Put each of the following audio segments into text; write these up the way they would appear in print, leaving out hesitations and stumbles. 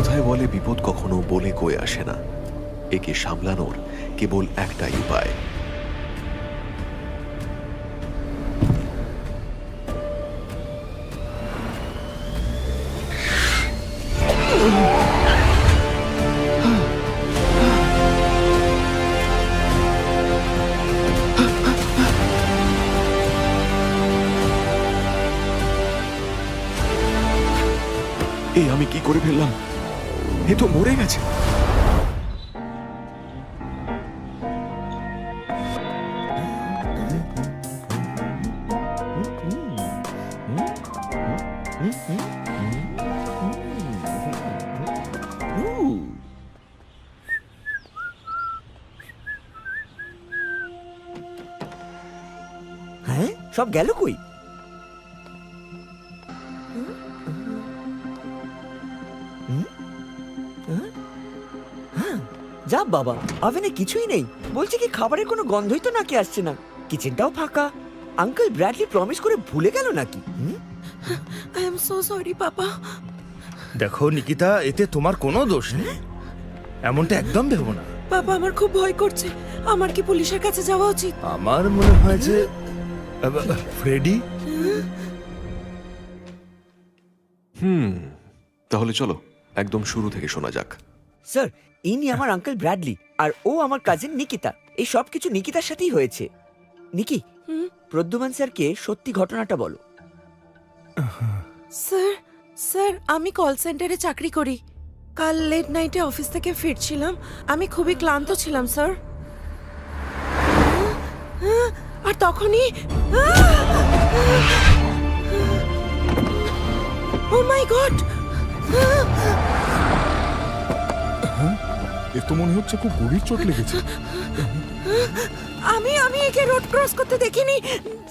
কথায় বলে বিপদ কখনো বলে কয়ে আসে না, একে সামলানোর কেবল একটাই উপায়। এই আমি কি করে ফেললাম? এ তো মরে গেছে। হ্যাঁ, সব গেল কই? যা বাবা, ওভেনে কিছুই নেই। বলছি কি খাবারের কোনো গন্ধই তো নাকি আসছে না। কিচেনটাও ফাঁকা। আঙ্কেল ব্র্যাডলি প্রমিস করে ভুলে গেল নাকি? আই এম সো সরি পাপা। দেখো নিকিতা, এতে তোমার কোনো দোষ নেই, এমনটা একদম ভেবো না। পাপা আমার খুব ভয় করছে। আমার কি পুলিশের কাছে যাওয়া উচিত? আমার মনে হয় যে ফ্রেডি। তাহলে চলো একদম শুরু থেকে শোনা যাক। স্যার, ইনি আমার আঙ্কেল ব্র্যাডলি আর ও আমার কাজিন নিকিতা। এই সব কিছু নিকিতার সাথেই হয়েছে। নিকি, প্রদ্যুমান স্যারকে সত্যি ঘটনাটা বলো। স্যার স্যার আমি কল সেন্টারে চাকরি করি। কাল লেট নাইটে অফিস থেকে ফিরছিলাম। আমি খুবই ক্লান্ত ছিলাম স্যার। আর তখনই ও মাই গড! এ তো মনে হচ্ছে খুব গভীর চোট লেগেছে। আমি একে রোড ক্রস করতে দেখিনি।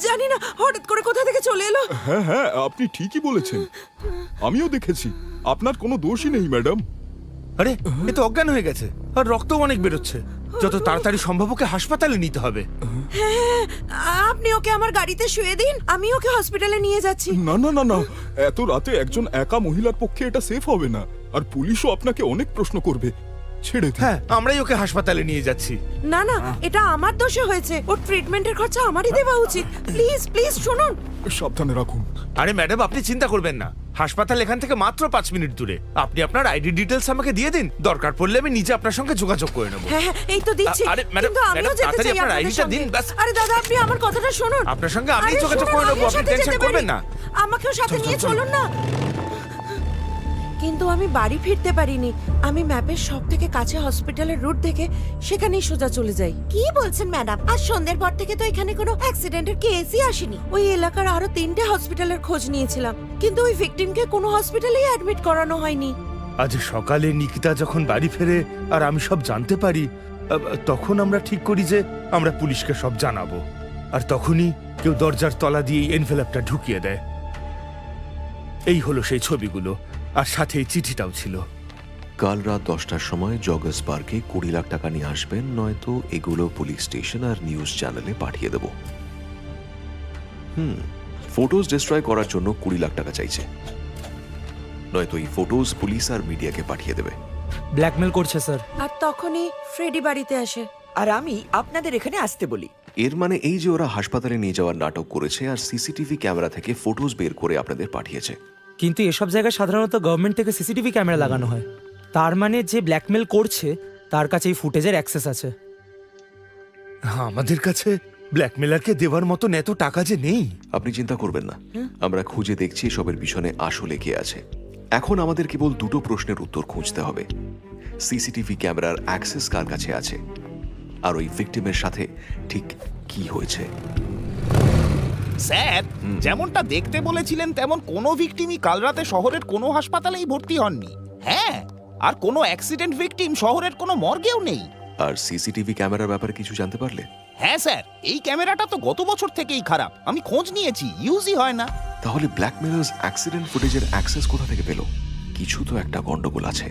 জানি না হঠাৎ করে কোথা থেকে চলে এলো। হ্যাঁ হ্যাঁ, আপনি ঠিকই বলেছেন, আমিও দেখেছি। আপনার কোনো দোষই নেই ম্যাডাম। আরে, এ তো অজ্ঞান হয়ে গেছে আর রক্তও অনেক বেরোচ্ছে। যত তাড়াতাড়ি সম্ভব ওকে হাসপাতালে নিতে হবে। হ্যাঁ, আপনি ওকে আমার গাড়িতে শুয়ে দিন, আমি ওকে হসপিটালে নিয়ে যাচ্ছি। না না না না, এত রাতে একজন একা মহিলার পক্ষে এটা সেফ হবে না। আর পুলিশও আপনাকে অনেক প্রশ্ন করবে। ছেড়ে দিন। হ্যাঁ, আমরাই ওকে হাসপাতালে নিয়ে যাচ্ছি। না না, এটা আমার দোষে হয়েছে। ওর ট্রিটমেন্টের খরচা আমারই দেওয়া উচিত। প্লিজ প্লিজ শুনুন। সাবধানে রাখুন। আরে ম্যাডাম, আপনি চিন্তা করবেন না, হাসপাতাল এখান থেকে মাত্র 5 মিনিট দূরে। আপনি আপনার আইডি ডিটেলস আমাকে দিয়ে দিন, দরকার পড়লে আমি নিজে আপনার সঙ্গে যোগাযোগ করে নেব। হ্যাঁ হ্যাঁ, এই তো দিচ্ছি। আরে ম্যাডাম, কিন্তু আমিও ম্যাডাম, যেতে তাড়াতাড়ি চাই আপনার আপনাদের আইডিটা সঙ্গে। দিন, ব্যাস। আরে দাদা, আপনি আমার কথাটা শুনুন। আপনার সঙ্গে আমি আরে যোগাযোগ শুনুন, করে নেব, আমিও আপনি সাথে টেনশন যেতে করবেন পারি। না। আমাকেও সাথে নিয়ে চলুন না। কিন্তু আমি বাড়ি ফিরতে পারিনি। আমি ম্যাপের সব থেকে কাছে হসপিটালের রুট দেখে সেখানেই সোজা চলে যাই। কি বলছেন ম্যাডাম? আজ সন্ধ্যের পর থেকে তো এখানে কোনো অ্যাক্সিডেন্টের কেসই আসেনি। ওই এলাকার আরো 3টে হসপিটালের খোঁজ নিয়েছিলাম, কিন্তু ওই ভিকটিমকে কোনো হসপিটালেই অ্যাডমিট করানো হয়নি। আজ সকালে নিকিতা যখন বাড়ি ফেরে আর আমি সব জানতে পারি, তখন আমরা ঠিক করি যে আমরা পুলিশকে সব জানাবো। আর তখনই কেউ দরজার তলা দিয়ে এনভেলপটা ঢুকিয়ে দেয়। এই হলো সেই ছবিগুলো, আর সাথে এই চিঠিটাও ছিল। কাল রাত 10টার সময় জগার্স পার্কে 20 লাখ টাকা নিয়ে আসবেন, নয়তো এগুলো পুলিশ স্টেশন আর নিউজ চ্যানেলে পাঠিয়ে দেব। ফটোজ ডিস্ট্রয় করার জন্য 20 লাখ টাকা চাইছে, নয়তো এই ফটোজ পুলিশ আর মিডিয়াকে পাঠিয়ে দেবে। ব্ল্যাকমেল করছে স্যার। আর তখনই ফ্রেডি বাড়িতে আসে। আর আমি আপনাদের এখানে আসতে বলি। এর মানে এই যে ওরা হাসপাতালে নিয়ে যাওয়ার নাটক করেছে আর সিসিটিভি ক্যামেরা থেকে ফটোজ বের করে আপনাদের পাঠিয়েছে। কিন্তু এসব জায়গায় সাধারণত গভর্নমেন্ট থেকে সিসিটিভি ক্যামেরা লাগানো হয়। তার মানে যে ব্ল্যাকমেল করছে তার কাছে এই ফুটেজের অ্যাক্সেস আছে। আমাদের কাছে ব্ল্যাকমেলারকে দেওয়ার মতন এত টাকা যে নেই। আপনি চিন্তা করবেন না, আমরা খুঁজে দেখছি সবের পিছনে আসলে কে আছে। এখন আমাদের কেবল দুটো প্রশ্নের উত্তর খুঁজতে হবে। সিসিটিভি ক্যামেরার অ্যাক্সেস কার কাছে আছে, আর ওই ভিকটিমের সাথে ঠিক কি হয়েছে। স্যার, যেমনটা দেখতে বলেছিলেন তেমন কোনো ভিকটিমই কাল রাতে শহরের কোনো হাসপাতালেই ভর্তি হননি। হ্যাঁ, আর কোনো অ্যাক্সিডেন্ট ভিকটিম শহরের কোনো মর্গেও নেই। আর সিসিটিভি ক্যামেরার ব্যাপারে কিছু জানতে পারলে? হ্যাঁ স্যার, এই ক্যামেরাটা তো গত বছর থেকেই খারাপ। আমি খোঁজ নিয়েছি, ইউজই হয় না। তাহলে ব্ল্যাকমেলার্স অ্যাক্সিডেন্ট ফুটেজের অ্যাক্সেস কোথা থেকে পেল? কিছু তো একটা গন্ডগোল আছে।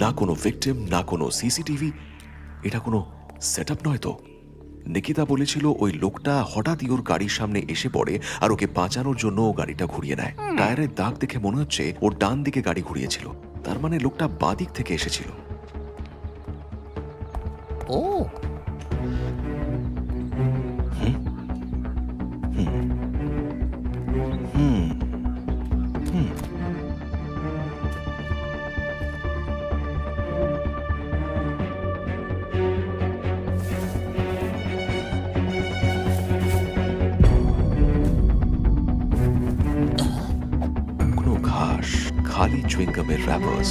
না কোনো ভিকটিম, না কোনো সিসিটিভি। এটা কোনো সেটআপ নয় তো? নিকিতা বলেছিল ওই লোকটা হঠাৎই ওর গাড়ির সামনে এসে পড়ে আর ওকে বাঁচানোর জন্য ও গাড়িটা ঘুরিয়ে নেয়। টায়ারের দাগ দেখে মনে হচ্ছে ওর ডান দিকে গাড়ি ঘুরিয়েছিল। তার মানে লোকটা বাদিক থেকে এসেছিল। ও কোনো ঘাস, খালি চুইংগামের র্যাপার্স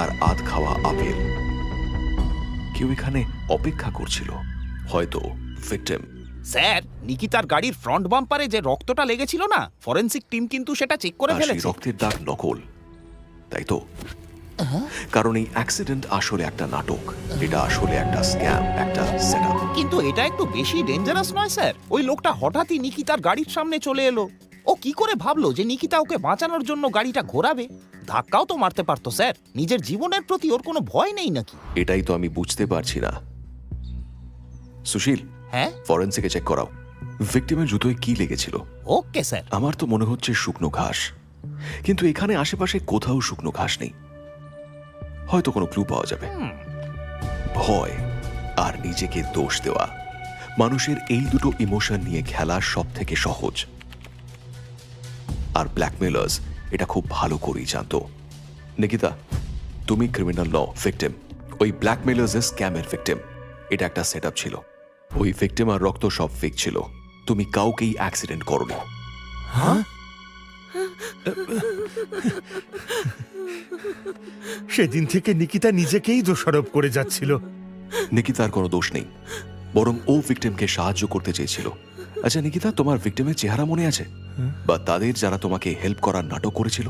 আর আধ খাওয়া আপেল। কেউ এখানে অপেক্ষা করছিল, হয়তো ভিকটিম। স্যার, নিকিতার গাড়ির ফ্রন্ট বাম্পারে যে রক্তটা লেগেছিল না, ফরেনসিক টিম কিন্তু সেটা চেক করে আর সেই ফেলেছে। রক্তের দাগ নকল, তাই তো? কারণ এই অ্যাক্সিডেন্ট আসলে একটা নাটক, এটা আসলে একটা স্ক্যাম, একটা সেটআপ। কিন্তু এটা একটু বেশি ডেঞ্জারাস নয় স্যার? ওই লোকটা হঠাৎই নিকিতার গাড়ির সামনে চলে এলো। ও কি করে ভাবলো যে নিকিতা ওকে বাঁচানোর জন্য গাড়িটা ঘোরাবে? ধাক্কাও তো মারতে পারতো স্যার। নিজের জীবনের প্রতি ওর কোনো ভয় নেই নাকি? এটাই তো আমি বুঝতে পারছি না। সুশীল, হ্যাঁ, ফরেন্সিকে চেক করাও। ভিকটিমের জুতোয় কি লেগেছিল? Okay sir. আমার তো মনে হচ্ছে শুকনো ঘাস, কিন্তু এখানে আশেপাশে কোথাও শুকনো ঘাস নেই। হয়তো কোনো ক্লু পাওয়া যাবে। ভয় আর নিজেকে দোষ দেওয়া, মানুষের এই দুটো ইমোশন নিয়ে খেলা সব থেকে সহজ। আর ব্ল্যাকমেলার্স এটা খুব ভালো করেই জানতো। নিকিতা, তুমি ক্রিমিনাল ন, ভিকটিম। ওই ব্ল্যাকমেলার্স এর স্ক্যামের ভিকটিম। এটা একটা সেটআপ ছিল। ওই ভিকটিম আর রক্ত সব ফেক ছিল। তুমি কাউকেই অ্যাক্সিডেন্ট করোনি। সেদিন থেকে নিকিতা নিজেকেই দোষারোপ করে যাচ্ছিল। নিকিতার কোনো দোষ নেই, বরং ও ভিকটিমকে সাহায্য করতে চেয়েছিল। আচ্ছা নিকিতা, তোমার ভিকটিমের চেহারা মনে আছে? বা তাদের যারা তোমাকে হেল্প করার নাটক করেছিল?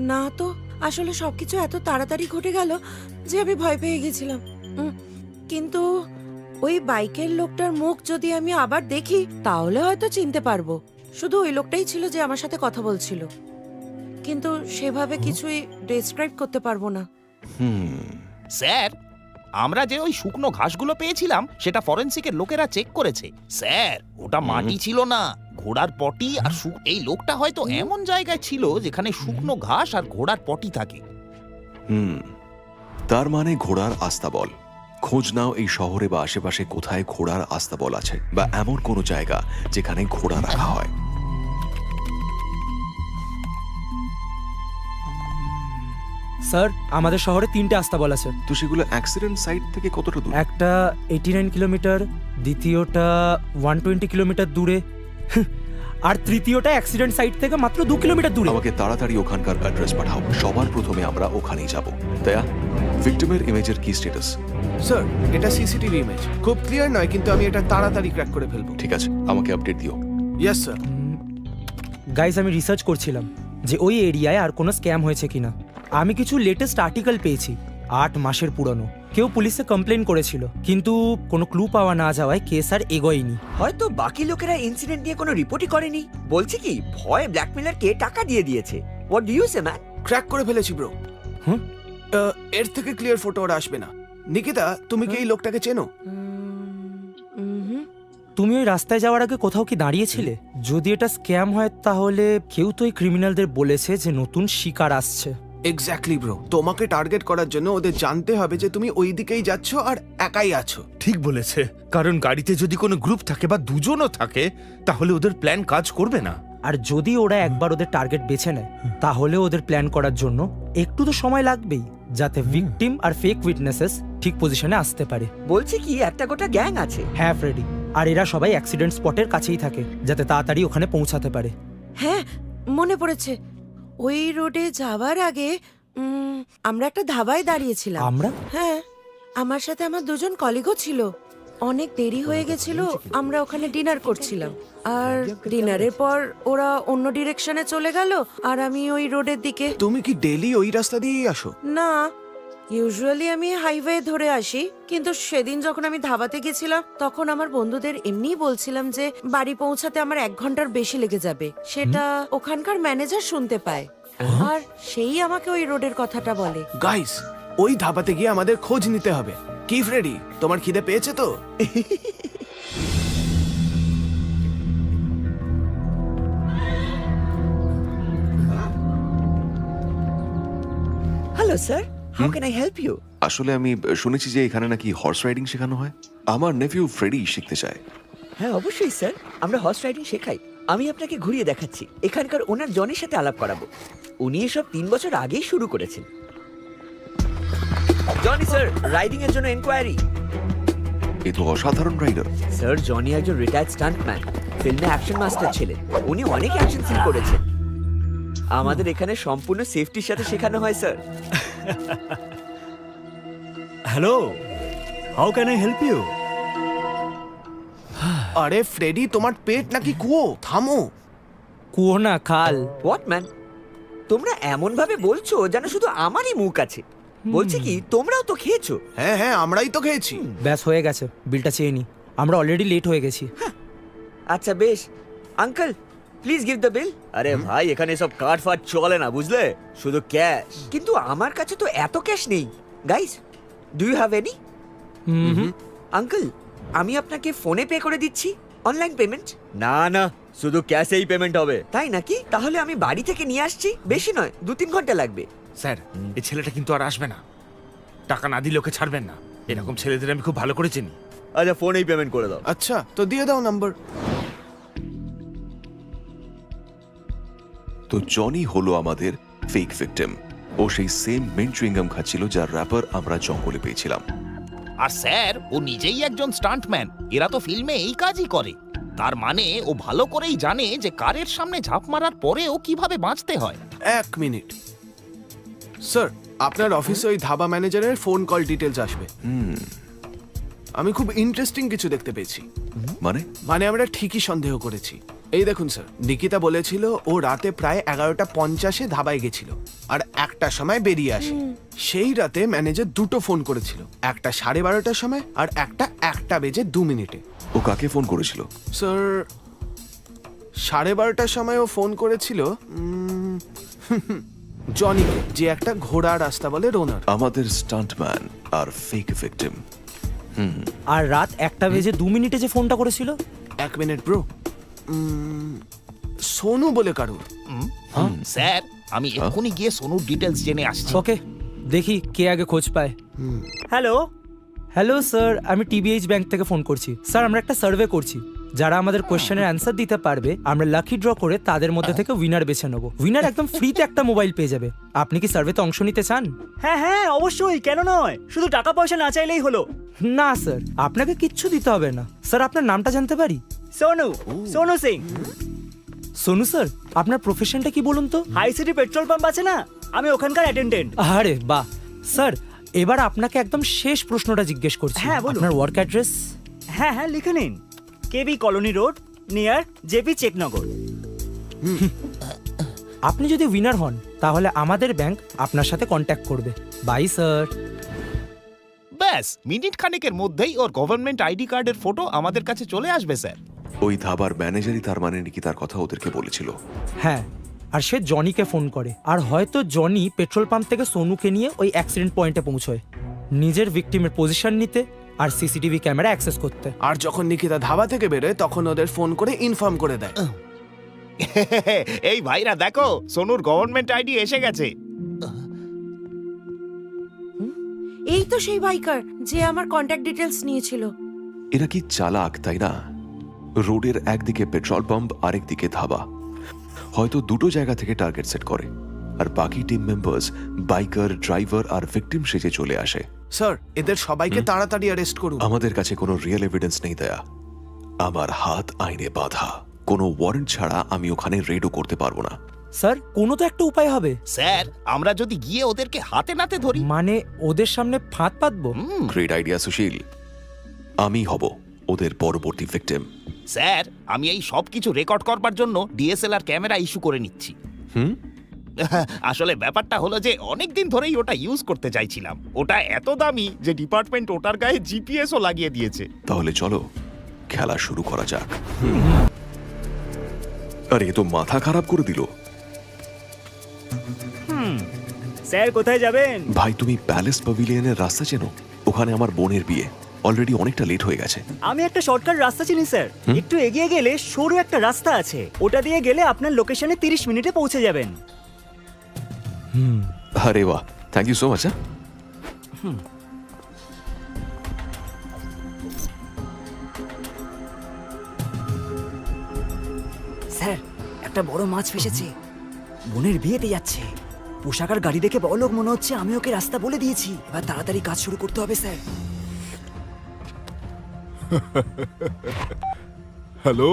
না তো, আসলে সবকিছু এত তাড়াতাড়ি ঘটে গেল যে আমি ভয় পেয়ে গেছিলাম। কিন্তু ওই বাইকের লোকটার মুখ যদি আমি আবার দেখি তাহলে হয়তো চিনতে পারবো। শুধু ওই লোকটাই ছিল যে আমার সাথে কথা বলছিল, কিন্তু সেভাবে কিছুই ডেসক্রাইব করতে পারবো না। স্যার, আমরা যে ওই শুকনো ঘাসগুলো পেয়েছিলাম সেটা ফরেনসিকের লোকেরা চেক করেছে। স্যার, ওটা মাটি ছিল না, ঘোড়ার পটি। আর এই লোকটা হয়তো এমন জায়গায় ছিল যেখানে শুকনো ঘাস আর ঘোড়ার পটি থাকে। তার মানে ঘোড়ার আস্তাবল। খোঁজ নাও এই শহরে বা আশেপাশে কোথায় ঘোড়ার আস্তাবল আছে, বা এমন কোনো জায়গা যেখানে ঘোড়া রাখা হয়। স্যার, আমাদের শহরে 3টে আস্তাবল আছে। তো সেগুলো অ্যাক্সিডেন্ট সাইট থেকে কতটা দূর? একটা 89 কিলোমিটার, দ্বিতীয়টা 120 কিলোমিটার দূরে, আর তৃতীয়টা অ্যাক্সিডেন্ট সাইট থেকে মাত্র 2 কিলোমিটার দূরে। আমাকে তাড়াতাড়ি ওখানকার অ্যাড্রেস পাঠাও। সবার প্রথমে আমরা ওখানেই যাব। দয়া, ভিকটিমের ইমেজের কি স্ট্যাটাস? স্যার, এটা সিসিটিভি ইমেজ। খুব ক্লিয়ার নয়, কিন্তু আমি এটা তাড়াতাড়ি ক্র্যাক করে ফেলবো। ঠিক আছে, আমাকে আপডেট দিও। Yes sir. গাইজ, আমি রিসার্চ করছিলাম যে ওই এরিয়ায় আর কোনো স্ক্যাম হয়েছে কিনা। আমি কিছু লেটেস্ট আর্টিকেল পেয়েছি, 8 মাসের পুরনো। কেউ পুলিশে কমপ্লেন করেছিল, কিন্তু কোনো ক্লু পাওয়া না যাওয়ায় কেস আর এগোয়নি। হয়তো বাকি লোকেরা ইনসিডেন্ট নিয়ে কোনো রিপোর্টই করেনি। বলছে কি, ভয় ব্ল্যাকমেলারকে টাকা দিয়ে দিয়েছে। What do you say man? Crack করে ফেলেছি ব্রো। হুম? এর থেকে ক্লিয়ার ফটো আর আসবে না। নিকিতা, তুমি কি এই লোকটাকে চেনো? তুমি ওই রাস্তায় যাওয়ার আগে কোথাও কি দাঁড়িয়েছিলে? যদি এটা স্ক্যাম হয় তাহলে কেউ তো এই ক্রিমিনালদের বলেছে যে নতুন শিকার আসছে। এক্স্যাক্টলি ব্রো, তোমাকে টার্গেট করার জন্য ওদের জানতে হবে যে তুমি ওই দিকেই যাচ্ছ আর একাই আছো। ঠিক বলেছে, কারণ গাড়িতে যদি কোনো গ্রুপ থাকে বা দুজনও থাকে তাহলে ওদের প্ল্যান কাজ করবে না। আর যদি ওরা একবার ওদের টার্গেট বেছে নেয় তাহলে ওদের প্ল্যান করার জন্য একটু তো সময় লাগবেই, যাতে ভিকটিম আর ফেক উইটনেসেস ঠিক পজিশনে আসতে পারে। বলছে কি একটা গোটা গ্যাং আছে। হ্যাঁ ফ্রেডি, আর এরা সবাই অ্যাক্সিডেন্ট স্পটের কাছেই থাকে, যাতে তাড়াতাড়ি ওখানে পৌঁছাতে পারে। হ্যাঁ, মনে পড়েছে। ওই রোডে যাওয়ার আগে আমরা একটা ধাবায় দাঁড়িয়েছিলাম। আমরা? হ্যাঁ, আমার সাথে আমার 2জন কলিগও ছিল। অনেক দেরি হয়ে গেছিল, আমরা ওখানে ডিনার করছিলাম। আর ডিনারের পর ওরা অন্য ডিরেকশনে চলে গেল, আর আমি ওই রোডের দিকে। তুমি কি ডেলি ওই রাস্তা দিয়েই আসো? না, ইউজুয়ালি আমি হাইওয়ে ধরে আসি, কিন্তু সেদিন যখন আমি ধাবাতে গেছিলাম তখন আমার বন্ধুদের এমনিই বলছিলাম যে বাড়ি পৌঁছাতে আমার 1 ঘন্টার বেশি লেগে যাবে। সেটা ওখানকার ম্যানেজার শুনতে পায়, আর সেই আমাকে ওই রোডের কথাটা বলে। গাইস, ওই ধাবাতে গিয়ে আমাদের খোঁজ নিতে হবে। কি ফ্রেডি, তোমার খিদে পেয়েছে তো? Hello sir, how can I help you? আসলে আমি শুনেছি যে এখানে নাকি হর্স রাইডিং শেখানো হয়। আমার নেফিউ ফ্রেডি শিখতে চায়। হ্যাঁ অবশ্যই স্যার, আমরা হর্স রাইডিং শেখাই। আমি আপনাকে ঘুরিয়ে দেখাচ্ছি। এখানকার ওনার জনের সাথে আলাপ করাবো। উনি এসব 3 বছর আগেই শুরু করেছেন। জনি স্যার, রাইডিং এর জন্য এনকোয়ারি। এ তো অসাধারণ রাইডার। স্যার, জনি একজন রিটায়ার্ড স্টান্টম্যান, ফিল্মে অ্যাকশন মাস্টার ছিলেন। উনি অনেক অ্যাকশন সিন করেছেন। আমাদের এখানে সম্পূর্ণ সেফটির সাথে শেখানো হয় স্যার। Hello, how can I help you? আরে ফ্রেডি, তোমার পেট নাকি কুয়ো? থামো। কুয়ো না, খাল। হোয়াট ম্যান, তোমরা এমন ভাবে বলছো যেন শুধু আমারই মুখ আছে। বলছি কি, তোমরাও তো খেয়েছো। হ্যাঁ হ্যাঁ, আমরাই তো খেয়েছি। ব্যাস হয়ে গেছে, বিলটা চেয়ে নি। আমরা অলরেডি লেট হয়ে গেছি। আচ্ছা বেশ, আঙ্কেল প্লিজ গিভ দ্য বিল। আরে ভাই, এখানে সব কার্ড ফাট চলে না, বুঝলে, শুধু ক্যাশ। কিন্তু আমার কাছে তো এত ক্যাশ নেই। Guys, do you have any? Uncle, আমি আপনাকে ফোনে পে করে দিচ্ছি, অনলাইন পেমেন্ট। না না, শুধু ক্যাশেই পেমেন্ট হবে। তাই নাকি? তাহলে আমি বাড়ি থেকে নিয়ে আসছি, বেশি নয়, 2-3 ঘন্টা লাগবে। স্যার, এই ছেলেটা কিন্তু আর আসবে না। টাকা না দিলে ওকে ছাড়বেন না। এরকম ছেলেদের আমি খুব ভালো করে চিনি। আচ্ছা, ফোনেই পেমেন্ট করে দাও। আচ্ছা, তো দিয়ে দাও নাম্বার। তো জনি হলো আমাদের ফেক ভিকটিম। ও সেই সেম মিন্ট চুইংগাম খাচ্ছিল যার র্যাপার আমরা জঙ্গলে পেয়েছিলাম। আর স্যার, ও নিজেই একজন স্টান্টম্যান। এরা তো ফিল্মে এই কাজই করে। তার মানে ও ভালো করেই জানে যে কারের সামনে ঝাঁপ মারার পরেও কিভাবে বাঁচতে হয়। 1 মিনিট স্যার, আপনার অফিসে ওই ধাবা ম্যানেজারের ফোন কল ডিটেলস আসবে। আমি খুব ইন্টারেস্টিং কিছু দেখতে পেয়েছি। মানে আমরা ঠিকই সন্দেহ করেছি। এই দেখুন স্যার, নিকিতা বলেছিল ও রাতে প্রায় 11:50 ধাবায় গেছিল আর 1টার সময় বেরিয়ে আসে। সেই রাতে ম্যানেজার 2টো ফোন করেছিল, একটা 12:30টার সময় আর একটা 1:02 ও কাকে ফোন করেছিল? স্যার, 12:30টার সময় ও ফোন করেছিল জনিকে, যে একটা ঘোড়া রাস্তা বলে রোনার। আমাদের স্টান্টম্যান আর ফেক ভিকটিম। আর রাত 1:02 যে ফোনটা করেছিল? 1 মিনিট ব্রো, সোনু বলে কারুর। স্যার, আমি এক্ষুনি গিয়ে সোনুর ডিটেলস জেনে আসছি। ওকে, দেখি কে আগে খোঁজ পায়। হ্যালো, হ্যালো স্যার, আমি টিবিএইচ ব্যাংক থেকে ফোন করছি। স্যার, আমরা একটা সার্ভে করছি। যারা আমাদের কোশ্চেনের অ্যান্সার দিতে পারবে আমরা লাকি ড্র করে তাদের মধ্যে থেকে উইনার বেছে নেবো। উইনার একদম ফ্রিতে একটা মোবাইল পেয়ে যাবে। আপনি কি সার্ভেতে অংশ নিতে চান? হ্যাঁ হ্যাঁ অবশ্যই, কেন নয়। শুধু টাকা পয়সা না চাইলেই হলো। না স্যার, আপনাকে কিচ্ছু দিতে হবে না। স্যার, আপনার নামটা জানতে পারি? সোনু, সোনু সিং। সোনু স্যার, আপনার প্রফেশনটা কি বলুন তো? হাই সিটি পেট্রোল পাম্প আছে না, আমি ওখানকার অ্যাটেন্ডেন্ট। আরে বাহ। স্যার, এবার আপনাকে একদম শেষ প্রশ্নটা জিজ্ঞেস করছি। হ্যাঁ, বলুন। আপনার ওয়ার্ক অ্যাড্রেস? হ্যাঁ হ্যাঁ, লিখে নিন। কেবি কলোনি রোড, নিয়ার জেপি চেকনগর। আপনি যদি উইনার হন তাহলে আমাদের ব্যাংক আপনার সাথে কন্ট্যাক্ট করবে। By sir. ব্যাস মিনিট খানেকের মধ্যেই ওর গভর্নমেন্ট আইডি কার্ডের ফটো আমাদের কাছে চলে আসবে স্যার। ওই ধাবার ম্যানেজারই তার মানে নিকিতার কথা ওদেরকে বলেছিল। হ্যাঁ, আর সে জনিকে ফোন করে। আর হয়তো জনি পেট্রোল পাম্প থেকে সোনুকে নিয়ে ওই অ্যাক্সিডেন্ট পয়েন্টে পৌঁছয়, নিজের ভিকটিমের পজিশন নিতে আর সিসিটিভি ক্যামেরা অ্যাক্সেস করতে। আর যখন নিকিতা ধাবা থেকে বেরোয় তখন ওদের ফোন করে ইনফর্ম করে দেয়। এই ভাইরা দেখো, সোনুর গভর্নমেন্ট আইডি এসে গেছে। এই তো সেই বাইকার যে আমার কন্ট্যাক্ট ডিটেলস নিয়েছিল। এরা কি চালাক, তাই না? রোডের একদিকে পেট্রোল পাম্প, আরেকদিকে ধাবা। হয়তো দুটো জায়গা থেকে টার্গেট সেট করে আর বাকি টিম মেম্বার্স বাইকার, ড্রাইভার আর ভিকটিম সেজে চলে আসে। স্যার, এদের সবাইকে তাড়াতাড়ি অ্যারেস্ট করুন। আমাদের কাছে কোনো রিয়েল এভিডেন্স নেই দয়া। আমার হাত আইনে বাঁধা। কোনো ওয়ারেন্ট ছাড়া আমি ওখানে রেডও করতে পারবো না। স্যার, কোনো তো একটা উপায় হবে। স্যার, আমরা যদি গিয়ে ওদেরকে হাতে নাতে ধরি, মানে ওদের সামনে ফাঁদ পাতবো? গ্রেট আইডিয়া সুশীল। আমি হব ওদের পরবর্তী ভিকটিম। স্যার, আমি এই সব কিছু রেকর্ড করবার জন্য ডিএসএলআর ক্যামেরা ইস্যু করে নিচ্ছি। আসলে ব্যাপারটা হলো যে অনেকদিন ধরেই ওটা ইউজ করতে চাইছিলাম। ওটা এত দামি যে ডিপার্টমেন্ট ওটার গায়ে জিপিএসও লাগিয়ে দিয়েছে। তাহলে চলো খেলা শুরু করা যাক। আরে এ তো মাথা খারাপ করে দিল। স্যার, কোথায় যাবেন? ভাই, তুমি প্যালেস প্যাভিলিয়নের রাস্তা চেনো? ওখানে আমার বোনের বিয়ে। অলরেডি অনেকটা লেট হয়ে গেছে। আমি একটা শর্টকাট রাস্তা চিনি স্যার। একটু এগিয়ে গেলে সরু একটা রাস্তা আছে, ওটা দিয়ে গেলে আপনার লোকেশনে 30 মিনিটে পৌঁছে যাবেন। আরে বাহ, thank you so much. Sir একটা বড় মাছ ফেসেছে, বোনের বিয়েতে যাচ্ছে। পোশাক আর গাড়ি দেখে বড় লোক মনে হচ্ছে, আমি ওকে রাস্তা বলে দিয়েছি। এবার তাড়াতাড়ি কাজ শুরু করতে হবে স্যার। হ্যালো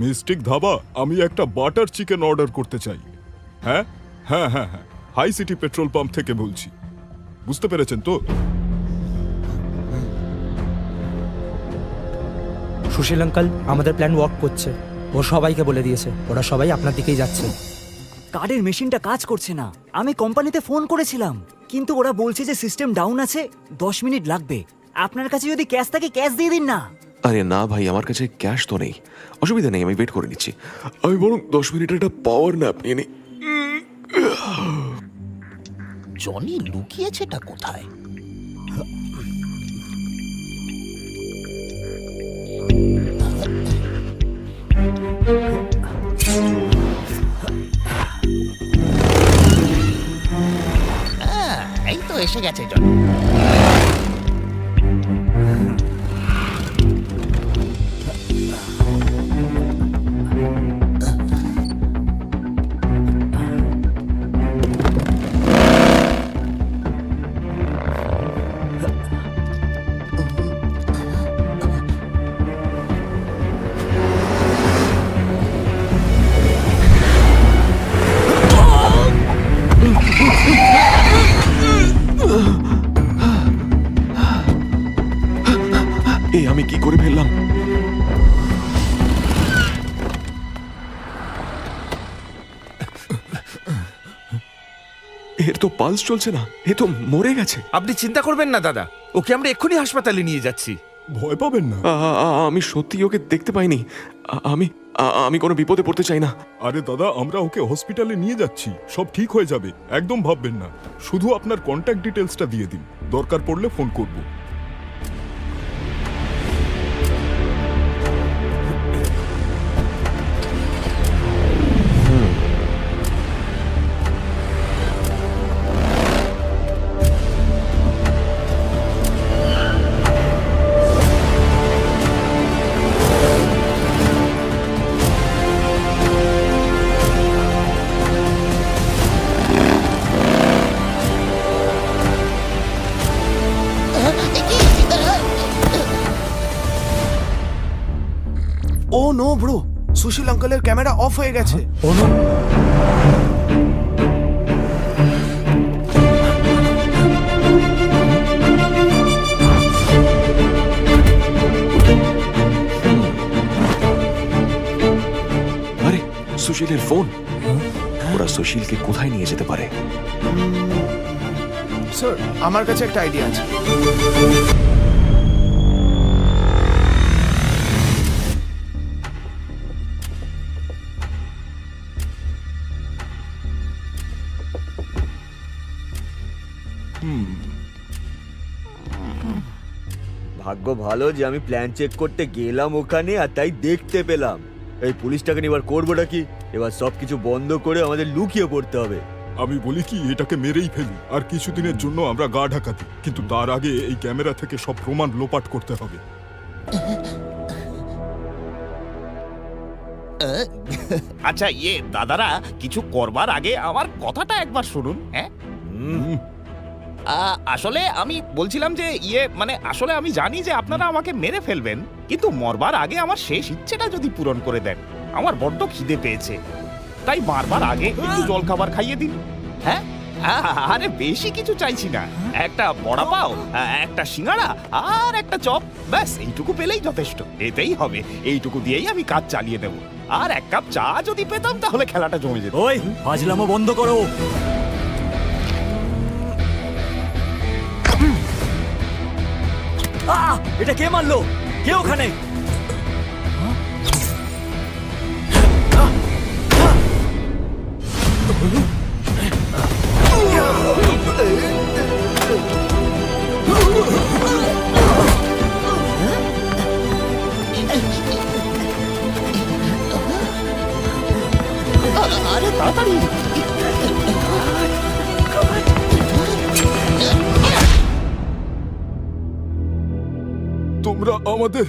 মিস্টিক ধাবা, আমি একটা বাটার চিকেন অর্ডার করতে চাই। হ্যাঁ হ্যাঁ হ্যাঁ হ্যাঁ, হাই সিটি পেট্রোল পাম্প থেকে বলছি। বুঝতে পেরেছেন তো? সুশীল আঙ্কাল, আমাদের প্ল্যান ওয়ার্ক করছে। ও সবাইকে বলে দিয়েছে, ওরা সবাই আপনার দিকেই যাচ্ছে। কার্ডের মেশিনটা কাজ করছে না। আমি কোম্পানিতে ফোন করেছিলাম, কিন্তু ওরা বলছে যে সিস্টেম ডাউন আছে, 10 মিনিট লাগবে। আপনার কাছে যদি ক্যাশ থাকে ক্যাশ দিয়ে দিন না। আরে না ভাই, আমার কাছে ক্যাশ তো নেই। অসুবিধা নেই, আমি ওয়েট করে নিচ্ছি। আমি বরং 10 মিনিটের একটা পাওয়ার ন্যাপ নিয়ে নিই। জনি লুকিয়েছেটা কোথায়? এই তো এসে গেছে জনি। এই আমি কি করে ফেললাম? এর তো পালস চলছে না, এ তো মরে গেছে। আপনি চিন্তা করবেন না দাদা, ওকে আমরা এক্ষুনি হাসপাতালে নিয়ে যাচ্ছি। ভয় পাবেন না। আমি সত্যি ওকে দেখতে পাইনি। আমি কোনো বিপদে পড়তে চাই না। আরে দাদা, আমরা ওকে হসপিটালে নিয়ে যাচ্ছি, সব ঠিক হয়ে যাবে, একদম ভাববেন না। শুধু আপনার কন্ট্যাক্ট ডিটেলসটা দিয়ে দিন, দরকার পড়লে ফোন করব। ও নো ব্রো, সুশীল আঙ্কেলের ক্যামেরা অফ হয়ে গেছে। অনু, আরে সুশীলের ফোন। ওরা সুশীলকে কোথায় নিয়ে যেতে পারে? স্যার, আমার কাছে একটা আইডিয়া আছে। ভাগ্য ভালো যে আমি প্ল্যান চেক করতে গেলাম ওখানে, আর তাই দেখতে পেলাম। এই পুলিশটাকে নিয়ে এবার করবোটা কি? এবার সবকিছু বন্ধ করে আমাদের লুকিয়ে পড়তে হবে। আমি বলি কি, এটাকে মেরেই ফেলি, আর কিছুদিনের জন্য আমরা গা ঢাকা দিই। কিন্তু তার আগে এই ক্যামেরা থেকে সব প্রমাণ লোপাট করতে হবে। আচ্ছা দাদারা, কিছু করবার আগে আমার কথাটা একবার শুনুন। হ্যাঁ, আসলে আমি বলছিলাম যে মানে আসলে আমি জানি যে আপনারা আমাকে মেরে ফেলবেন, কিন্তু মরবার আগে আমার শেষ ইচ্ছেটা যদি পূরণ করে দেন। আমার বড্ড খিদে পেয়েছে, তাই মারবার আগে একটু জল খাবার খাইয়ে দিন। হ্যাঁ, আরে বেশি কিছু চাইছি না, একটা বড়া পাও, একটা সিঙ্গাড়া আর একটা চপ, ব্যাস এইটুকু পেলেই যথেষ্ট। এতেই হবে, এইটুকু দিয়েই আমি কাজ চালিয়ে দেব। আর এক কাপ চা যদি পেতাম তাহলে খেলাটা জমে যেত। ওই ফাজলামো বন্ধ করো। এটা কে মারলো? কে ওখানে? আরে তাড়াতাড়ি! তোমরা আমাদের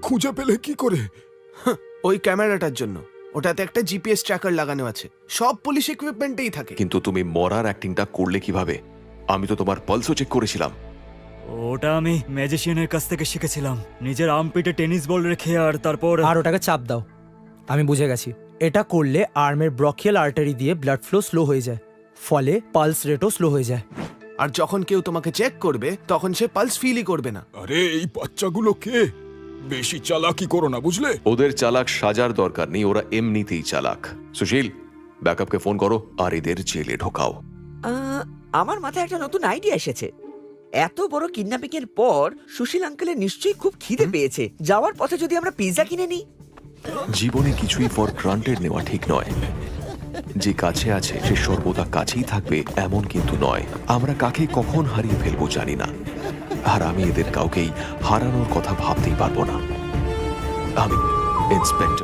খুঁজে পেলে কি করে? ওই ক্যামেরাটার জন্য। ওটাতে একটা জিপিএস ট্র্যাকার লাগানো আছে, সব পুলিশ ইকুইপমেন্টেই থাকে। কিন্তু তুমি মরার অ্যাক্টিংটা করলে কিভাবে? আমি তো তোমার পালসও চেক করেছিলাম। ওটা আমি ম্যাজিশিয়ানের কাছ থেকে শিখেছিলাম, নিজের আর্মপিটে টেনিস বল রেখে আর তারপর আর ওটাকে চাপ দাও। আমি বুঝে গেছি, এটা করলে আর্মের ব্রকিয়াল আর্টারি দিয়ে ব্লাড ফ্লো স্লো হয়ে যায়, ফলে পালস রেটও স্লো হয়ে যায়। আর যখন কেউ তোমাকে চেক করবে তখন সে পালস ফিলই করবে না। আরে এই বাচ্চাগুলো কে? বেশি চালাকি করো না, বুঝলে? ওদের চালাক সাজার দরকার নেই, ওরা এমনিতেই চালাক। সুশীল, ব্যাকআপকে ফোন করো আর এদের জেলে ঢোকাও। আমার মাথায় একটা নতুন আইডিয়া এসেছে। এত বড় কিডন্যাপিং এর পর সুশীল আঙ্কেলের নিশ্চয়ই খুব খিদে পেয়েছে। যাওয়ার পথে যদি আমরা পিৎজা কিনে নিই। জীবনে কিছুই ফর গ্রান্টেড নেওয়া ঠিক নয়। যে কাছে আছে সে সর্বদা কাছেই থাকবে এমন কিন্তু নয়। আমরা কাকে কখন হারিয়ে ফেলবো জানি না, আর আমি এদের কাউকেই হারানোর কথা ভাবতেই পারবো না। আমি ইন্সপেক্টর